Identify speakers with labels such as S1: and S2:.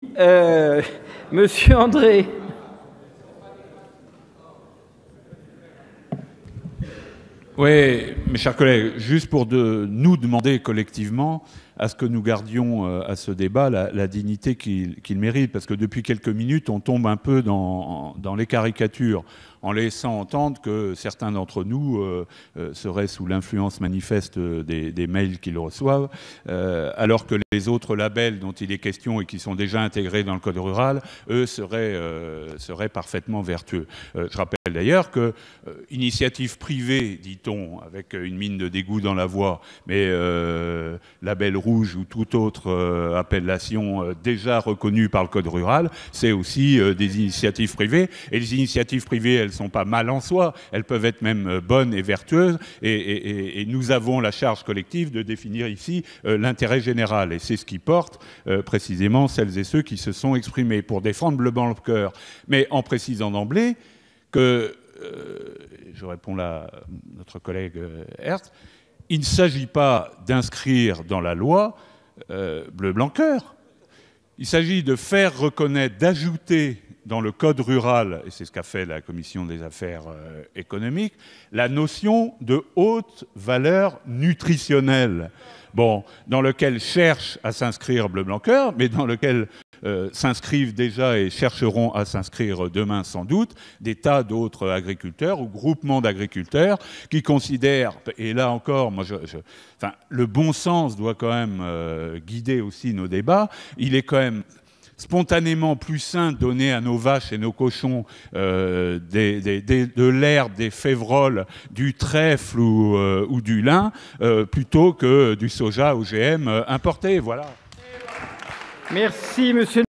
S1: Monsieur André.
S2: Oui, mes chers collègues, juste pour nous demander collectivement à ce que nous gardions à ce débat la dignité qu'il mérite, parce que depuis quelques minutes, on tombe un peu dans les caricatures, en laissant entendre que certains d'entre nous seraient sous l'influence manifeste des mails qu'ils reçoivent, alors que les autres labels dont il est question et qui sont déjà intégrés dans le code rural, eux, seraient parfaitement vertueux. Je rappelle d'ailleurs que initiative privée, dit-on, avec une mine de dégoût dans la voix, mais label rouge ou toute autre appellation déjà reconnue par le code rural, c'est aussi des initiatives privées. Et les initiatives privées, elles ne sont pas mal en soi, elles peuvent être même bonnes et vertueuses. Et nous avons la charge collective de définir ici l'intérêt général. Et c'est ce qui porte précisément celles et ceux qui se sont exprimés pour défendre Bleu Blanc Cœur. Mais en précisant d'emblée que, je réponds là à notre collègue Hertz, il ne s'agit pas d'inscrire dans la loi Bleu Blanc Cœur. Il s'agit de faire reconnaître, d'ajouter dans le code rural, et c'est ce qu'a fait la Commission des affaires économiques, la notion de haute valeur nutritionnelle. Bon, dans lequel cherche à s'inscrire Bleu Blanc Cœur, mais dans lequel s'inscrivent déjà et chercheront à s'inscrire demain sans doute des tas d'autres agriculteurs ou groupements d'agriculteurs qui considèrent, et là encore, moi, enfin, le bon sens doit quand même guider aussi nos débats. Il est quand même spontanément plus sain de donner à nos vaches et nos cochons de l'herbe, des févroles, du trèfle ou du lin, plutôt que du soja OGM importé. Voilà.
S1: Merci, monsieur.